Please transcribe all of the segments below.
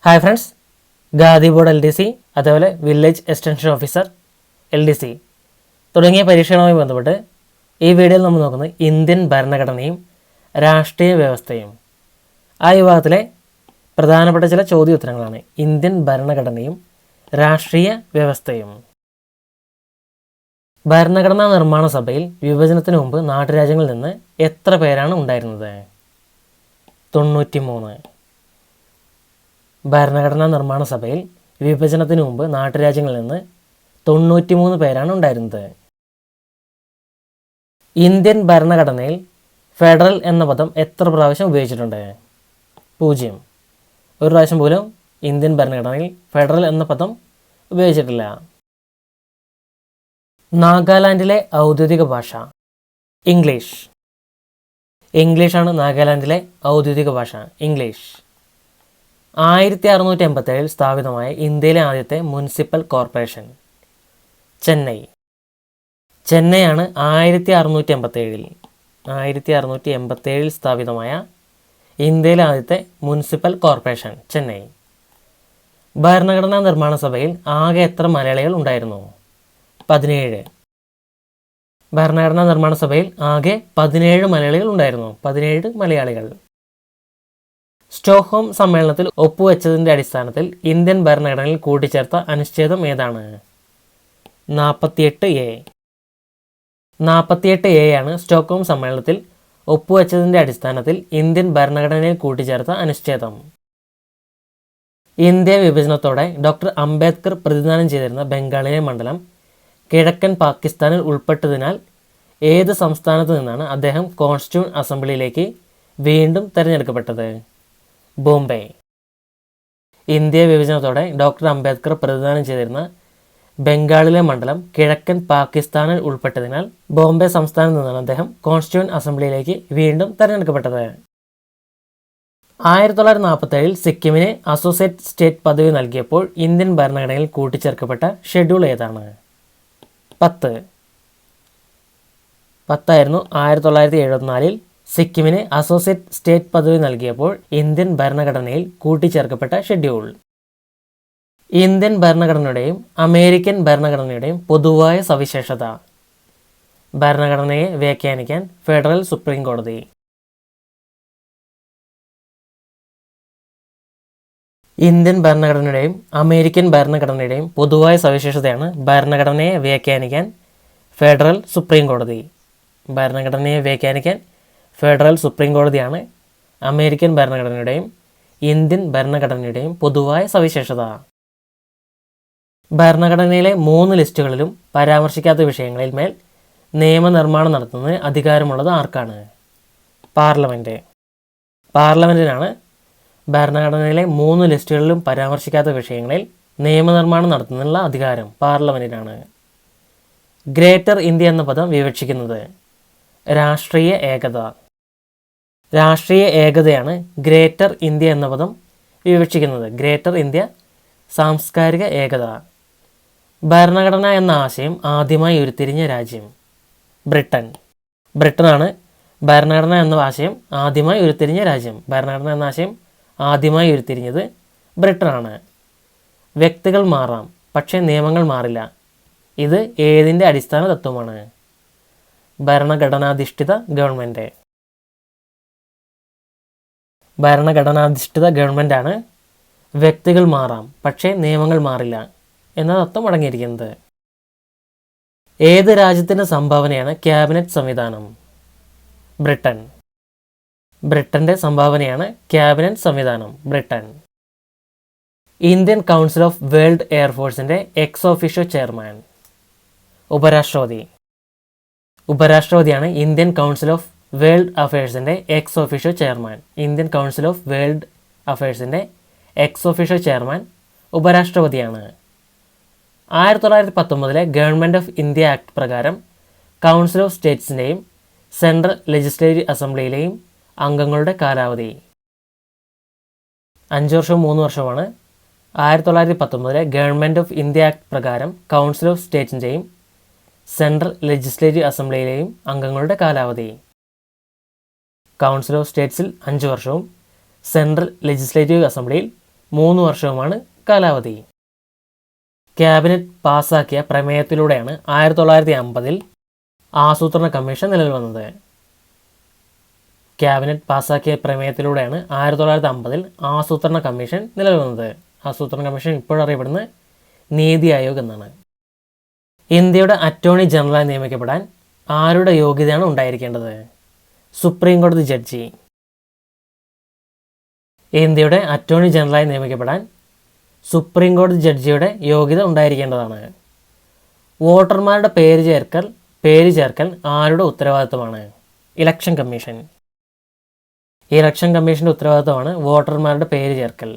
Hi friends, khadi board LDC, അതേപോലെ village extension officer LDC തുടങ്ങിയ പരീക്ഷകളുമായി ബന്ധപ്പെട്ട് ഈ വീഡിയോയിൽ നമ്മൾ നോക്കുന്നത് ഇന്ത്യൻ ഭരണഘടനയും രാഷ്ട്രീയ വ്യവസ്ഥയും. ആ വിഭാഗത്തിലെ പ്രധാനപ്പെട്ട ചില ചോദ്യോത്തരങ്ങളാണ് ഇന്ത്യൻ ഭരണഘടനയും രാഷ്ട്രീയ വ്യവസ്ഥയും. ഭരണഘടനാ നിർമ്മാണ സഭയിൽ വിഭജനത്തിന് മുമ്പ് നാട്ടുരാജ്യങ്ങളിൽ നിന്ന് എത്ര പേരാണ് ഉണ്ടായിരുന്നത്? 93. ഭരണഘടനാ നിർമ്മാണ സഭയിൽ വിഭജനത്തിന് മുമ്പ് നാട്ടുരാജ്യങ്ങളിൽ നിന്ന് 93 പേരാണ് ഉണ്ടായിരുന്നത്. ഇന്ത്യൻ ഭരണഘടനയിൽ ഫെഡറൽ എന്ന പദം എത്ര പ്രാവശ്യം ഉപയോഗിച്ചിട്ടുണ്ട്? 0. ഒരു പ്രാവശ്യം പോലും ഇന്ത്യൻ ഭരണഘടനയിൽ ഫെഡറൽ എന്ന പദം ഉപയോഗിച്ചിട്ടില്ല. നാഗാലാൻഡിലെ ഔദ്യോഗിക ഭാഷ? ഇംഗ്ലീഷ്. ഇംഗ്ലീഷാണ് നാഗാലാൻഡിലെ ഔദ്യോഗിക ഭാഷ, ഇംഗ്ലീഷ്. 1687 സ്ഥാപിതമായ ഇന്ത്യയിലെ ആദ്യത്തെ മുനിസിപ്പൽ കോർപ്പറേഷൻ? ചെന്നൈ. ചെന്നൈയാണ് 1687 സ്ഥാപിതമായ ഇന്ത്യയിലെ ആദ്യത്തെ മുനിസിപ്പൽ കോർപ്പറേഷൻ, ചെന്നൈ. ഭരണഘടനാ നിർമ്മാണ സഭയിൽ ആകെ എത്ര മലയാളികൾ ഉണ്ടായിരുന്നു? 17. ഭരണഘടനാ നിർമ്മാണ സഭയിൽ ആകെ 17 മലയാളികൾ ഉണ്ടായിരുന്നു, 17 മലയാളികൾ. സ്റ്റോക്ക്ഹോം സമ്മേളനത്തിൽ ഒപ്പുവെച്ചതിൻ്റെ അടിസ്ഥാനത്തിൽ ഇന്ത്യൻ ഭരണഘടനയിൽ കൂട്ടിച്ചേർത്ത അനുച്ഛേദം ഏതാണ്? 48A. 48A ആണ് സ്റ്റോക്ക്ഹോം സമ്മേളനത്തിൽ ഒപ്പുവെച്ചതിൻ്റെ അടിസ്ഥാനത്തിൽ ഇന്ത്യൻ ഭരണഘടനയിൽ കൂട്ടിച്ചേർത്ത അനുച്ഛേദം. ഇന്ത്യ വിഭജനത്തോടെ ഡോക്ടർ അംബേദ്കർ പ്രതിദാനം ചെയ്തിരുന്ന ബംഗാളിലെ മണ്ഡലം കിഴക്കൻ പാകിസ്ഥാനിൽ ഉൾപ്പെട്ടതിനാൽ ഏത് സംസ്ഥാനത്തു നിന്നാണ് അദ്ദേഹം കോൺസ്റ്റിറ്റ്യൂവന്റ് അസംബ്ലിയിലേക്ക് വീണ്ടും തിരഞ്ഞെടുക്കപ്പെട്ടത്? ബോംബെ. ഇന്ത്യ വിഭജനത്തോടെ ഡോക്ടർ അംബേദ്കർ പ്രതിദാനം ചെയ്തിരുന്ന ബംഗാളിലെ മണ്ഡലം കിഴക്കൻ പാകിസ്ഥാനിൽ ഉൾപ്പെട്ടതിനാൽ ബോംബെ സംസ്ഥാനത്ത് നിന്നാണ് അദ്ദേഹം കോൺസ്റ്റിറ്റ്യൂവന്റ് അസംബ്ലിയിലേക്ക് വീണ്ടും തിരഞ്ഞെടുക്കപ്പെട്ടത്. 1947 സിക്കിമിന് അസോസിയേറ്റ് സ്റ്റേറ്റ് പദവി നൽകിയപ്പോൾ ഇന്ത്യൻ ഭരണഘടനയിൽ കൂട്ടിച്ചേർക്കപ്പെട്ട ഷെഡ്യൂൾ ഏതാണ്? 10. 10 ആയിരുന്നു 1974 സിക്കിമിന് അസോസിയേറ്റ് സ്റ്റേറ്റ് പദവി നൽകിയപ്പോൾ ഇന്ത്യൻ ഭരണഘടനയിൽ കൂട്ടിച്ചേർക്കപ്പെട്ട ഷെഡ്യൂൾ. ഇന്ത്യൻ ഭരണഘടനയുടെയും അമേരിക്കൻ ഭരണഘടനയുടെയും പൊതുവായ സവിശേഷത? ഭരണഘടനയെ വ്യാഖ്യാനിക്കാൻ ഫെഡറൽ സുപ്രീം കോടതി. ഇന്ത്യൻ ഭരണഘടനയുടെയും അമേരിക്കൻ ഭരണഘടനയുടെയും പൊതുവായ സവിശേഷതയാണ് ഭരണഘടനയെ വ്യാഖ്യാനിക്കാൻ ഫെഡറൽ സുപ്രീം കോടതി. ഭരണഘടനയെ വ്യാഖ്യാനിക്കാൻ ഫെഡറൽ സുപ്രീം കോടതിയാണ് അമേരിക്കൻ ഭരണഘടനയുടെയും ഇന്ത്യൻ ഭരണഘടനയുടെയും പൊതുവായ സവിശേഷത. ഭരണഘടനയിലെ 3 ലിസ്റ്റുകളിലും പരാമർശിക്കാത്ത വിഷയങ്ങളിൽ മേൽ നിയമനിർമ്മാണം നടത്തുന്നതിന് അധികാരമുള്ളത് ആർക്കാണ്? പാർലമെൻറ്റ്. പാർലമെൻറ്റിനാണ് ഭരണഘടനയിലെ 3 ലിസ്റ്റുകളിലും പരാമർശിക്കാത്ത വിഷയങ്ങളിൽ നിയമനിർമ്മാണം നടത്തുന്നതിനുള്ള അധികാരം പാർലമെൻറ്റിനാണ്. ഗ്രേറ്റർ ഇന്ത്യ എന്ന പദം വിവക്ഷിക്കുന്നത്? രാഷ്ട്രീയ ഏകത. രാഷ്ട്രീയ ഏകതയാണ് ഗ്രേറ്റർ ഇന്ത്യ എന്ന പദം വിവക്ഷിക്കുന്നത്. ഗ്രേറ്റർ ഇന്ത്യ സാംസ്കാരിക ഏകത. ഭരണഘടന എന്ന ആശയം ആദ്യമായി ഉരുത്തിരിഞ്ഞ രാജ്യം? ബ്രിട്ടൻ. ബ്രിട്ടനാണ് ഭരണഘടന എന്ന ആശയം ആദ്യമായി ഉരുത്തിരിഞ്ഞ രാജ്യം. ഭരണഘടന എന്ന ആശയം ആദ്യമായി ഉരുത്തിരിഞ്ഞത് ബ്രിട്ടനാണ്. വ്യക്തികൾ മാറാം, പക്ഷേ നിയമങ്ങൾ മാറില്ല. ഇത് ഏതിൻ്റെ അടിസ്ഥാന തത്വമാണ്? ഭരണഘടനാധിഷ്ഠിത ഗവൺമെൻറ്. ഭരണഘടനാധിഷ്ഠിത ഗവൺമെൻറ്റാണ് വ്യക്തികൾ മാറാം, പക്ഷേ നിയമങ്ങൾ മാറില്ല എന്ന തത്വം അടങ്ങിയിരിക്കുന്നത്. ഏത് രാജ്യത്തിൻ്റെ സംഭാവനയാണ് ക്യാബിനറ്റ് സംവിധാനം? ബ്രിട്ടൻ. ബ്രിട്ടൻ്റെ സംഭാവനയാണ് ക്യാബിനറ്റ് സംവിധാനം, Britain. Indian council of world എയർഫോഴ്സിൻ്റെ എക്സ് ഓഫീഷ്യോ ചെയർമാൻ? ഉപരാഷ്ട്രപതി. ഉപരാഷ്ട്രപതിയാണ് ഇന്ത്യൻ കൗൺസിൽ ഓഫ് വേൾഡ് അഫയേഴ്സിൻ്റെ ex officio chairman. Indian council of world അഫയേഴ്സിൻ്റെ എക്സ് ഓഫീഷ്യോ ചെയർമാൻ ഉപരാഷ്ട്രപതിയാണ്. 1919 ഗവൺമെൻറ് ഓഫ് ഇന്ത്യ ആക്ട് പ്രകാരം കൗൺസിൽ ഓഫ് സ്റ്റേറ്റ്സിൻ്റെയും സെൻട്രൽ ലെജിസ്ലേറ്റീവ് അസംബ്ലിയിലെയും അംഗങ്ങളുടെ കാലാവധി 5 വർഷവും 3 വർഷമാണ്. 1919 ഗവൺമെൻറ് ഓഫ് ഇന്ത്യ ആക്ട് പ്രകാരം കൗൺസിൽ ഓഫ് സ്റ്റേറ്റ്സിൻ്റെയും സെൻട്രൽ ലെജിസ്ലേറ്റീവ് അസംബ്ലിയിലെയും അംഗങ്ങളുടെ കാലാവധി. കൗൺസിൽ ഓഫ് സ്റ്റേറ്റ്സിൽ 5 വർഷവും സെൻട്രൽ ലെജിസ്ലേറ്റീവ് അസംബ്ലിയിൽ 3 വർഷവുമാണ് കാലാവധി. ക്യാബിനറ്റ് പാസാക്കിയ പ്രമേയത്തിലൂടെയാണ് 1950 ആസൂത്രണ കമ്മീഷൻ നിലവിൽ വന്നത്. ക്യാബിനറ്റ് പാസാക്കിയ പ്രമേയത്തിലൂടെയാണ് 1950 ആസൂത്രണ കമ്മീഷൻ നിലവിൽ വന്നത്. ആസൂത്രണ കമ്മീഷൻ ഇപ്പോഴറിയപ്പെടുന്നത് നീതി ആയോഗ് എന്നാണ്. ഇന്ത്യയുടെ അറ്റോർണി ജനറലായി നിയമിക്കപ്പെടാൻ ആരുടെ യോഗ്യതയാണ് ഉണ്ടായിരിക്കേണ്ടത്? സുപ്രീം കോടതി ജഡ്ജി. ഇന്ത്യയുടെ അറ്റോർണി ജനറലായി നിയമിക്കപ്പെടാൻ സുപ്രീം കോടതി ജഡ്ജിയുടെ യോഗ്യത ഉണ്ടായിരിക്കേണ്ടതാണ്. വോട്ടർമാരുടെ പേര് ചേർക്കൽ ആരുടെ ഉത്തരവാദിത്തമാണ്? Election commission. ഇലക്ഷൻ കമ്മീഷൻ്റെ ഉത്തരവാദിത്തമാണ് വോട്ടർമാരുടെ പേര് ചേർക്കൽ.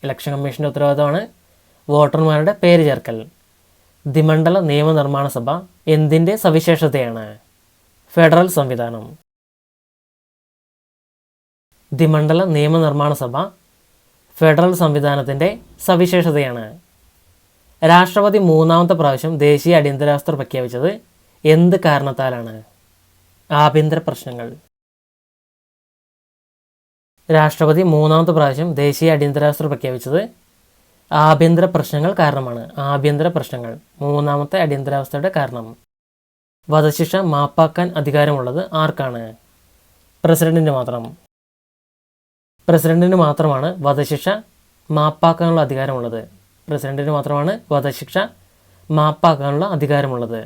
ഇലക്ഷൻ കമ്മീഷൻ്റെ ഉത്തരവാദിത്തമാണ് വോട്ടർമാരുടെ പേര് ചേർക്കൽ. ദ്വിമണ്ഡല നിയമനിർമ്മാണ സഭ എന്തിൻ്റെ സവിശേഷതയാണ്? ഫെഡറൽ സംവിധാനം. ദ്വിമണ്ഡല നിയമനിർമ്മാണ സഭ ഫെഡറൽ സംവിധാനത്തിൻ്റെ സവിശേഷതയാണ്. രാഷ്ട്രപതി 3ാമത്തെ പ്രാവശ്യം ദേശീയ അടിയന്തരാവസ്ഥ പ്രഖ്യാപിച്ചത് എന്ത് കാരണത്താലാണ്? ആഭ്യന്തര പ്രശ്നങ്ങൾ. രാഷ്ട്രപതി 3ാമത്തെ പ്രാവശ്യം ദേശീയ അടിയന്തരാവസ്ഥ പ്രഖ്യാപിച്ചത് ആഭ്യന്തര പ്രശ്നങ്ങൾ കാരണമാണ്. ആഭ്യന്തര പ്രശ്നങ്ങൾ 3ാമത്തെ അടിയന്തരാവസ്ഥയുടെ കാരണം. വധശിക്ഷ മാപ്പാക്കാൻ അധികാരമുള്ളത് ആർക്കാണ്? പ്രസിഡന്റിന് മാത്രം. പ്രസിഡന്റിന് മാത്രമാണ് വധശിക്ഷ മാപ്പാക്കാനുള്ള അധികാരമുള്ളത്. പ്രസിഡന്റിന് മാത്രമാണ് വധശിക്ഷ മാപ്പാക്കാനുള്ള അധികാരമുള്ളത്.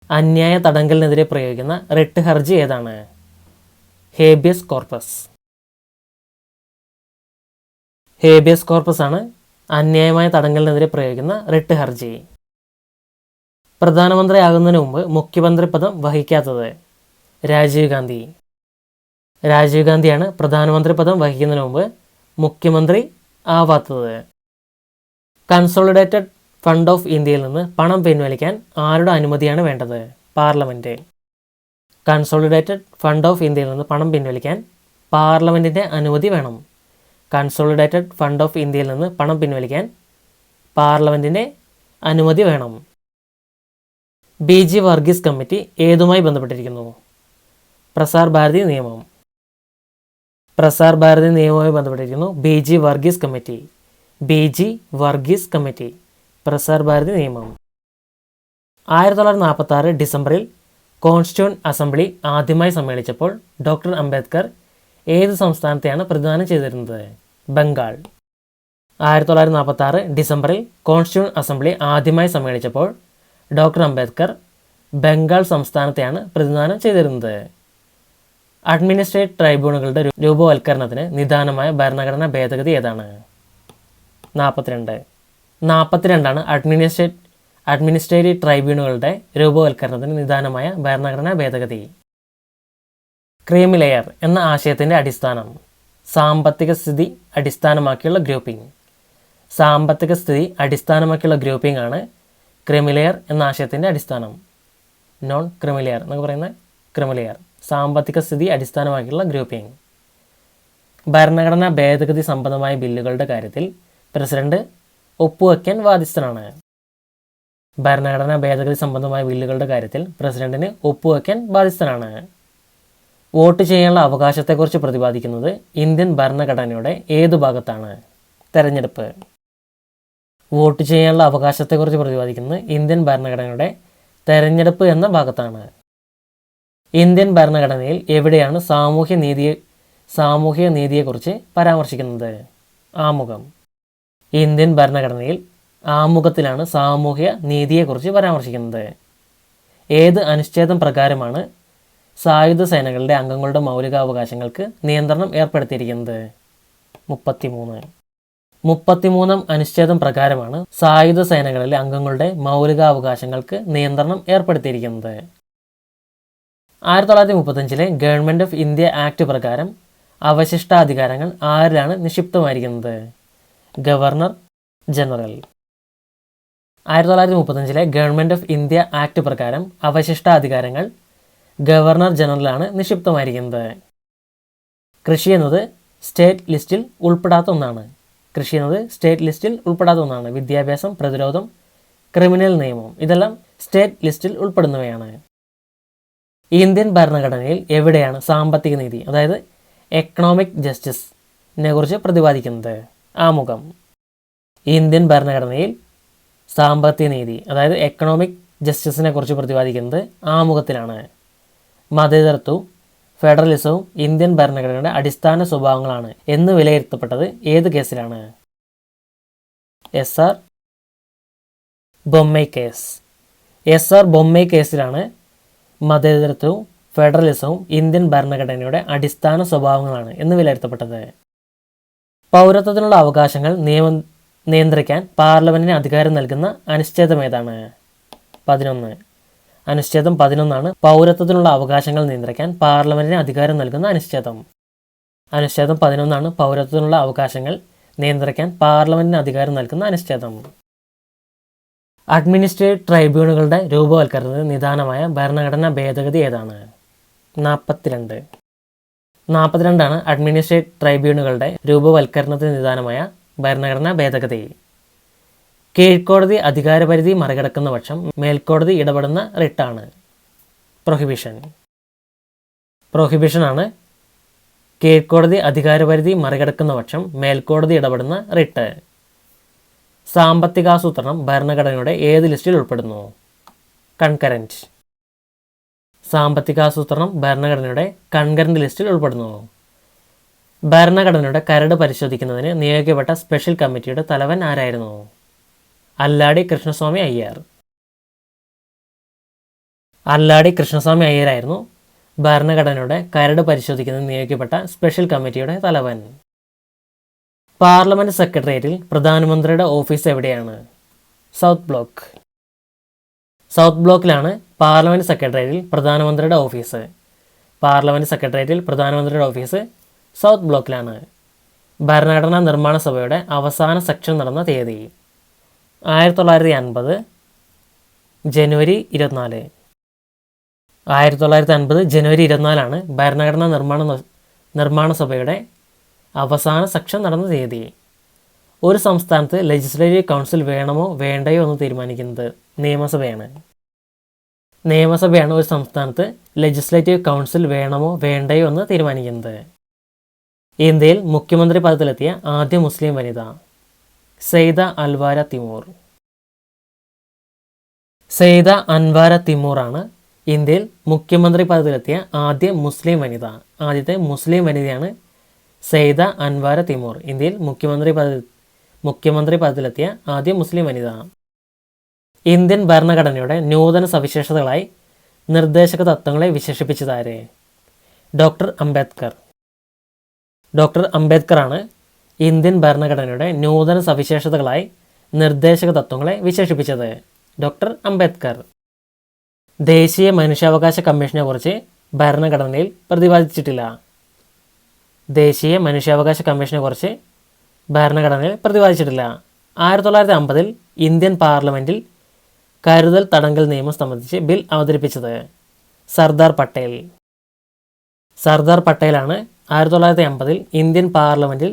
അന്യായ തടങ്കലിനെതിരെ പ്രയോഗിക്കുന്ന റിട്ട് ഹർജി ഏതാണ്? Habeas corpus. ഹേബിയസ് കോർപ്പസ് ആണ് അന്യായമായ തടങ്കലിനെതിരെ പ്രയോഗിക്കുന്ന റിട്ട് ഹർജി. പ്രധാനമന്ത്രിയാകുന്നതിന് മുമ്പ് മുഖ്യമന്ത്രി പദം വഹിക്കാത്തത്? രാജീവ് ഗാന്ധി. രാജീവ് ഗാന്ധിയാണ് പ്രധാനമന്ത്രി പദം വഹിക്കുന്നതിന് മുമ്പ് മുഖ്യമന്ത്രി ആവാത്തത്. കൺസോളിഡേറ്റഡ് ഫണ്ട് ഓഫ് ഇന്ത്യയിൽ നിന്ന് പണം പിൻവലിക്കാൻ ആരുടെ അനുമതിയാണ് വേണ്ടത്? പാർലമെൻറ്റ്. കൺസോളിഡേറ്റഡ് ഫണ്ട് ഓഫ് ഇന്ത്യയിൽ നിന്ന് പണം പിൻവലിക്കാൻ പാർലമെൻറ്റിൻ്റെ അനുമതി വേണം. കൺസോളിഡേറ്റഡ് ഫണ്ട് ഓഫ് ഇന്ത്യയിൽ നിന്ന് പണം പിൻവലിക്കാൻ പാർലമെൻറ്റിൻ്റെ അനുമതി വേണം. BG വർഗീസ് കമ്മിറ്റി ഏതുമായി ബന്ധപ്പെട്ടിരിക്കുന്നു? പ്രസാർ ഭാരതി നിയമം. പ്രസാർ ഭാരതി നിയമവുമായി ബന്ധപ്പെട്ടിരിക്കുന്നു BG Varghese committee. BG Varghese committee, Prasar Bharati നിയമം. 1946 ഡിസംബറിൽ കോൺസ്റ്റിറ്റ്യൂവന്റ് അസംബ്ലി ആദ്യമായി സമ്മേളിച്ചപ്പോൾ ഡോക്ടർ അംബേദ്കർ ഏത് സംസ്ഥാനത്തെയാണ് പ്രതിനിധാനം ചെയ്തിരുന്നത്? ബംഗാൾ. 1946 ഡിസംബറിൽ കോൺസ്റ്റിറ്റ്യൂവന്റ് അസംബ്ലി ആദ്യമായി സമ്മേളിച്ചപ്പോൾ ഡോക്ടർ അംബേദ്കർ ബംഗാൾ സംസ്ഥാനത്തെയാണ് പ്രതിനിധാനം ചെയ്തിരുന്നത്. അഡ്മിനിസ്ട്രേറ്റീവ് ട്രൈബ്യൂണലുകളുടെ രൂപവൽക്കരണത്തിന് നിദാനമായ ഭരണഘടനാ ഭേദഗതി ഏതാണ്? 42 അഡ്മിനിസ്ട്രേറ്റീവ് ട്രൈബ്യൂണലുകളുടെ രൂപവൽക്കരണത്തിന് നിദാനമായ ഭരണഘടനാ ഭേദഗതി. ക്രീമി ലെയർ എന്ന ആശയത്തിൻ്റെ അടിസ്ഥാനം? സാമ്പത്തിക സ്ഥിതി അടിസ്ഥാനമാക്കിയുള്ള ഗ്രൂപ്പിംഗ്. സാമ്പത്തിക സ്ഥിതി അടിസ്ഥാനമാക്കിയുള്ള ഗ്രൂപ്പിംഗ് ആണ് ക്രീമി ലെയർ എന്ന ആശയത്തിൻ്റെ അടിസ്ഥാനം. നോൺ ക്രീമി ലെയർ എന്നൊക്കെ പറയുന്ന ക്രീമി ലെയർ, സാമ്പത്തിക സ്ഥിതി അടിസ്ഥാനമാക്കിയുള്ള ഗ്രൂപ്പിംഗ്. ഭരണഘടനാ ഭേദഗതി സംബന്ധമായ ബില്ലുകളുടെ കാര്യത്തിൽ പ്രസിഡന്റ് ഒപ്പുവയ്ക്കാൻ ബാധ്യസ്ഥനാണ്. ഭരണഘടനാ ഭേദഗതി സംബന്ധമായ ബില്ലുകളുടെ കാര്യത്തിൽ പ്രസിഡന്റിന് ഒപ്പുവയ്ക്കാൻ ബാധ്യസ്ഥനാണ്. വോട്ട് ചെയ്യാനുള്ള അവകാശത്തെക്കുറിച്ച് പ്രതിപാദിക്കുന്നത് ഇന്ത്യൻ ഭരണഘടനയുടെ ഏതു ഭാഗത്താണ്? തെരഞ്ഞെടുപ്പ്. വോട്ട് ചെയ്യാനുള്ള അവകാശത്തെക്കുറിച്ച് പ്രതിപാദിക്കുന്നത് ഇന്ത്യൻ ഭരണഘടനയുടെ തെരഞ്ഞെടുപ്പ് എന്ന ഭാഗത്താണ്. ഇന്ത്യൻ ഭരണഘടനയിൽ എവിടെയാണ് സാമൂഹ്യ നീതിയെക്കുറിച്ച് പരാമർശിക്കുന്നത്? ആമുഖം. ഇന്ത്യൻ ഭരണഘടനയിൽ ആമുഖത്തിലാണ് സാമൂഹ്യ നീതിയെക്കുറിച്ച് പരാമർശിക്കുന്നത്. ഏത് അനുച്ഛേദം പ്രകാരമാണ് സായുധ സേനകളുടെ അംഗങ്ങളുടെ മൗലികാവകാശങ്ങൾക്ക് നിയന്ത്രണം ഏർപ്പെടുത്തിയിരിക്കുന്നത്? 33 അനുച്ഛേദം പ്രകാരമാണ് സായുധ സേനകളിലെ അംഗങ്ങളുടെ മൗലികാവകാശങ്ങൾക്ക് നിയന്ത്രണം ഏർപ്പെടുത്തിയിരിക്കുന്നത്. 1935 ഗവൺമെൻറ് ഓഫ് ഇന്ത്യ ആക്ട് പ്രകാരം അവശിഷ്ടാധികാരങ്ങൾ ആരിലാണ് നിക്ഷിപ്തമായിരിക്കുന്നത്? Governor general. 1935 government of India act പ്രകാരം അവശിഷ്ടാധികാരങ്ങൾ ഗവർണർ ജനറലാണ് നിക്ഷിപ്തമായിരിക്കുന്നത്. കൃഷി എന്നത് സ്റ്റേറ്റ് ലിസ്റ്റിൽ ഉൾപ്പെടാത്ത ഒന്നാണ്. വിദ്യാഭ്യാസം, പ്രതിരോധം, ക്രിമിനൽ നിയമം ഇതെല്ലാം സ്റ്റേറ്റ് ലിസ്റ്റിൽ ഉൾപ്പെടുന്നവയാണ്. ഇന്ത്യൻ ഭരണഘടനയിൽ എവിടെയാണ് സാമ്പത്തിക നീതി, അതായത് എക്കണോമിക് ജസ്റ്റിസ് കുറിച്ച് പ്രതിപാദിക്കുന്നത്. ആമുഖം. ഇന്ത്യൻ ഭരണഘടനയിൽ സാമ്പത്തിക നീതി, അതായത് എക്കണോമിക് ജസ്റ്റിസിനെ കുറിച്ച് പ്രതിപാദിക്കുന്നത് ആമുഖത്തിലാണ്. മതേതരത്വവും ഫെഡറലിസവും ഇന്ത്യൻ ഭരണഘടനയുടെ അടിസ്ഥാന സ്വഭാവങ്ങളാണ് എന്ന് വിലയിരുത്തപ്പെട്ടത് ഏത് കേസിലാണ്? SR Bommai case. SR Bommai കേസിലാണ് മതേതരത്വവും ഫെഡറലിസവും ഇന്ത്യൻ ഭരണഘടനയുടെ അടിസ്ഥാന സ്വഭാവങ്ങളാണ് എന്ന് വിലയിരുത്തപ്പെട്ടത്. പൗരത്വത്തിനുള്ള അവകാശങ്ങൾ നിയന്ത്രിക്കാൻ പാർലമെന്റിന് അധികാരം നൽകുന്ന അനുച്ഛേദം ഏതാണ്? 11. അനുച്ഛേദം 11 പൗരത്വത്തിനുള്ള അവകാശങ്ങൾ നിയന്ത്രിക്കാൻ പാർലമെന്റിന് അധികാരം നൽകുന്ന അനുച്ഛേദം. അനുച്ഛേദം 11 പൗരത്വത്തിനുള്ള അവകാശങ്ങൾ നിയന്ത്രിക്കാൻ പാർലമെന്റിന് അധികാരം നൽകുന്ന അനുച്ഛേദം. അഡ്മിനിസ്ട്രേറ്റീവ് ട്രൈബ്യൂണലുകളുടെ രൂപവൽക്കരണത്തിന് നിദാനമായ ഭരണഘടനാ ഭേദഗതി ഏതാണ്? 42 അഡ്മിനിസ്ട്രേറ്റീവ് ട്രൈബ്യൂണലുകളുടെ രൂപവൽക്കരണത്തിന് നിദാനമായ ഭരണഘടനാ ഭേദഗതി. കീഴ്ക്കോടതി അധികാരപരിധി മറികടക്കുന്ന പക്ഷം മേൽക്കോടതി ഇടപെടുന്ന റിട്ടാണ്. പ്രൊഹിബിഷനാണ് കീഴ്ക്കോടതി അധികാരപരിധി മറികടക്കുന്ന പക്ഷം മേൽക്കോടതി ഇടപെടുന്ന റിട്ട്. സാമ്പത്തികാസൂത്രണം ഭരണഘടനയുടെ ഏത് ലിസ്റ്റിൽ ഉൾപ്പെടുന്നു? കൺകറന്റ്. സാമ്പത്തികാസൂത്രണം ഭരണഘടനയുടെ കൺകറന്റ് ലിസ്റ്റിൽ ഉൾപ്പെടുന്നു. ഭരണഘടനയുടെ കരട് പരിശോധിക്കുന്നതിന് നിയോഗിക്കപ്പെട്ട സ്പെഷ്യൽ കമ്മിറ്റിയുടെ തലവൻ ആരായിരുന്നു? അല്ലാടി കൃഷ്ണസ്വാമി അയ്യർ. അല്ലാടി കൃഷ്ണസ്വാമി അയ്യരായിരുന്നു ഭരണഘടനയുടെ കരട് പരിശോധിക്കുന്നതിന് നിയോഗിക്കപ്പെട്ട സ്പെഷ്യൽ കമ്മിറ്റിയുടെ തലവൻ. പാർലമെന്റ് സെക്രട്ടേറിയറ്റിൽ പ്രധാനമന്ത്രിയുടെ ഓഫീസ് എവിടെയാണ്? South block. സൗത്ത് ബ്ലോക്കിലാണ് പാർലമെന്റ് സെക്രട്ടേറിയറ്റിൽ പ്രധാനമന്ത്രിയുടെ ഓഫീസ്. പാർലമെന്റ് സെക്രട്ടേറിയറ്റിൽ പ്രധാനമന്ത്രിയുടെ ഓഫീസ് സൗത്ത് ബ്ലോക്കിലാണ്. ഭരണഘടനാ നിർമ്മാണ സഭയുടെ അവസാന സെക്ഷൻ നടന്ന തീയതി? 1950 ജനുവരി 24. 1950 ജനുവരി 24 ഭരണഘടനാ നിർമ്മാണ സഭയുടെ അവസാന സെക്ഷൻ നടന്ന തീയതി. ഒരു സംസ്ഥാനത്ത് ലെജിസ്ലേറ്റീവ് കൗൺസിൽ വേണമോ വേണ്ടയോ എന്ന് തീരുമാനിക്കുന്നത് നിയമസഭയാണ്. നിയമസഭയാണ് ഒരു സംസ്ഥാനത്ത് ലെജിസ്ലേറ്റീവ് കൗൺസിൽ വേണമോ വേണ്ടയോ എന്ന് തീരുമാനിക്കുന്നത്. ഇന്ത്യയിൽ മുഖ്യമന്ത്രി പദത്തിലെത്തിയ ആദ്യ മുസ്ലിം വനിത? സെയ്ദ അൻവാര തിമൂർ. സെയ്ദ അൻവാര തിമൂറാണ് ഇന്ത്യയിൽ മുഖ്യമന്ത്രി പദത്തിലെത്തിയ ആദ്യ മുസ്ലിം വനിത. ആദ്യത്തെ മുസ്ലിം വനിതയാണ് സെയ്ദ അൻവാര തിമൂർ. ഇന്ത്യയിൽ മുഖ്യമന്ത്രി പദത്തിലെത്തിയ ആദ്യ മുസ്ലിം വനിത. ഇന്ത്യൻ ഭരണഘടനയുടെ നൂതന സവിശേഷതകളായി നിർദ്ദേശക തത്വങ്ങളെ വിശേഷിപ്പിച്ചതാരെ? ഡോക്ടർ അംബേദ്കർ. ഡോക്ടർ അംബേദ്കറാണ് ഇന്ത്യൻ ഭരണഘടനയുടെ നൂതന സവിശേഷതകളായി നിർദ്ദേശക തത്വങ്ങളെ വിശേഷിപ്പിച്ചത്. ഡോക്ടർ അംബേദ്കർ. ദേശീയ മനുഷ്യാവകാശ കമ്മീഷനെ കുറിച്ച് ഭരണഘടനയിൽ പ്രതിപാദിച്ചിട്ടില്ല. ദേശീയ മനുഷ്യാവകാശ കമ്മീഷനെ കുറിച്ച് ഭരണഘടനയിൽ പ്രതിപാദിച്ചിട്ടില്ല. 1950 ഇന്ത്യൻ പാർലമെൻറ്റിൽ കരുതൽ തടങ്കൽ നിയമം സംബന്ധിച്ച് ബിൽ അവതരിപ്പിച്ചത്? സർദാർ പട്ടേൽ. സർദാർ പട്ടേലാണ് 1950 ഇന്ത്യൻ പാർലമെൻറ്റിൽ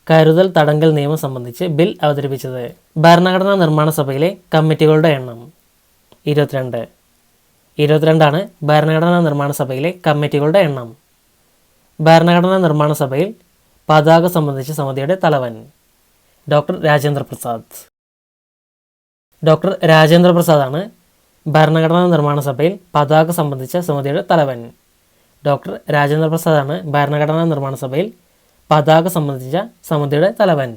കരുതൽ തടങ്കൽ നിയമം സംബന്ധിച്ച് ബിൽ അവതരിപ്പിച്ചത്. ഭരണഘടനാ നിർമ്മാണ സഭയിലെ കമ്മിറ്റികളുടെ എണ്ണം? 22. 22 ഭരണഘടനാ നിർമ്മാണ സഭയിലെ കമ്മിറ്റികളുടെ എണ്ണം. ഭരണഘടനാ നിർമ്മാണ സഭയിൽ പതാക സംബന്ധിച്ച സമിതിയുടെ തലവൻ? ഡോക്ടർ രാജേന്ദ്ര പ്രസാദ്. ഡോക്ടർ രാജേന്ദ്ര പ്രസാദാണ് ഭരണഘടനാ നിർമ്മാണ സഭയിൽ പതാക സംബന്ധിച്ച സമിതിയുടെ തലവൻ. ഡോക്ടർ രാജേന്ദ്ര പ്രസാദാണ് ഭരണഘടനാ നിർമ്മാണ സഭയിൽ പതാക സംബന്ധിച്ച സമിതിയുടെ തലവൻ.